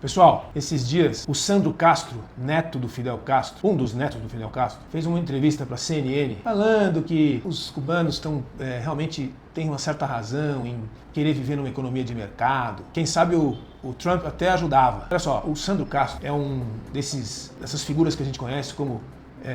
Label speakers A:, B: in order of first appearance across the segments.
A: Pessoal, esses dias o Sandro Castro, neto do Fidel Castro, um dos netos do Fidel Castro, fez uma entrevista para a CNN falando que os cubanos realmente têm uma certa razão em querer viver numa economia de mercado. Quem sabe o Trump até ajudava. Olha só, o Sandro Castro é um dessas figuras que a gente conhece como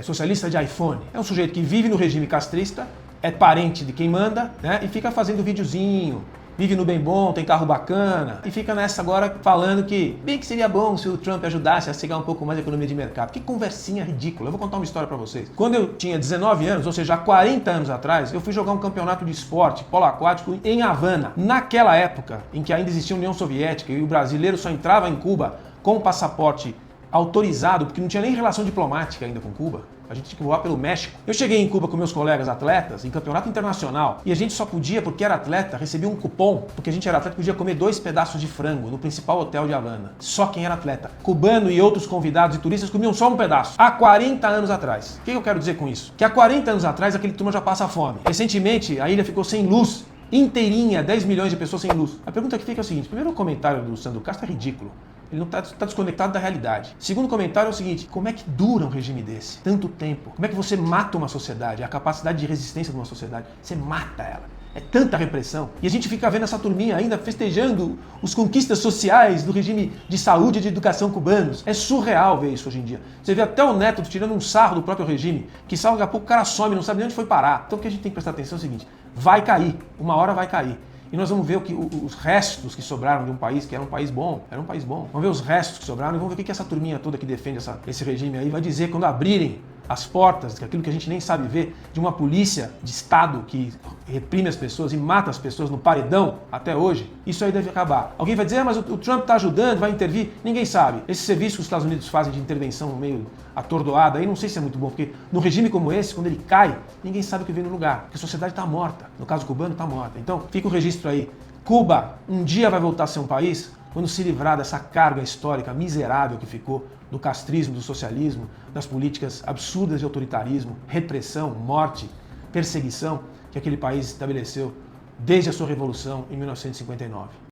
A: socialista de iPhone. É um sujeito que vive no regime castrista, é parente de quem manda, né, e fica fazendo videozinho. Vive no bem bom, tem carro bacana, e fica nessa agora falando que bem que seria bom se o Trump ajudasse a cegar um pouco mais a economia de mercado. Que conversinha ridícula. Eu vou contar uma história pra vocês. Quando eu tinha 19 anos, ou seja, há 40 anos atrás, eu fui jogar um campeonato de esporte, polo aquático, em Havana. Naquela época, em que ainda existia a União Soviética e o brasileiro só entrava em Cuba com o passaporte autorizado, porque não tinha nem relação diplomática ainda com Cuba. A gente tinha que voar pelo México. Eu cheguei em Cuba com meus colegas atletas, em campeonato internacional, e a gente só podia, porque era atleta, recebia um cupom, porque a gente era atleta, podia comer 2 pedaços de frango no principal hotel de Havana. Só quem era atleta. Cubano e outros convidados e turistas comiam só um pedaço. Há 40 anos atrás. O que eu quero dizer com isso? Que há 40 anos atrás, aquele turma já passa fome. Recentemente, a ilha ficou sem luz. Inteirinha, 10 milhões de pessoas sem luz. A pergunta que fica é o seguinte: primeiro, o comentário do Sandro Castro é ridículo. Ele não está desconectado da realidade. Segundo comentário é o seguinte: como é que dura um regime desse? Tanto tempo. Como é que você mata uma sociedade? A capacidade de resistência de uma sociedade. Você mata ela. É tanta repressão. E a gente fica vendo essa turminha ainda festejando os conquistas sociais do regime de saúde e de educação cubanos. É surreal ver isso hoje em dia. Você vê até o neto tirando um sarro do próprio regime, que daqui a pouco o cara some, não sabe nem onde foi parar. Então o que a gente tem que prestar atenção é o seguinte: vai cair. Uma hora vai cair. E nós vamos ver os restos que sobraram de um país que era um país bom. Era um país bom. Vamos ver os restos que sobraram e vamos ver o que essa turminha toda que defende esse regime aí vai dizer quando abrirem as portas, aquilo que a gente nem sabe ver, de uma polícia de Estado que reprime as pessoas e mata as pessoas no paredão até hoje. Isso aí deve acabar. Alguém vai dizer, mas o Trump está ajudando, vai intervir. Ninguém sabe. Esse serviço que os Estados Unidos fazem de intervenção meio atordoada, aí não sei se é muito bom, porque no regime como esse, quando ele cai, ninguém sabe o que vem no lugar, porque a sociedade está morta. No caso cubano, está morta. Então, fica o registro aí. Cuba um dia vai voltar a ser um país quando se livrar dessa carga histórica miserável que ficou do castrismo, do socialismo, das políticas absurdas de autoritarismo, repressão, morte, perseguição que aquele país estabeleceu desde a sua revolução em 1959.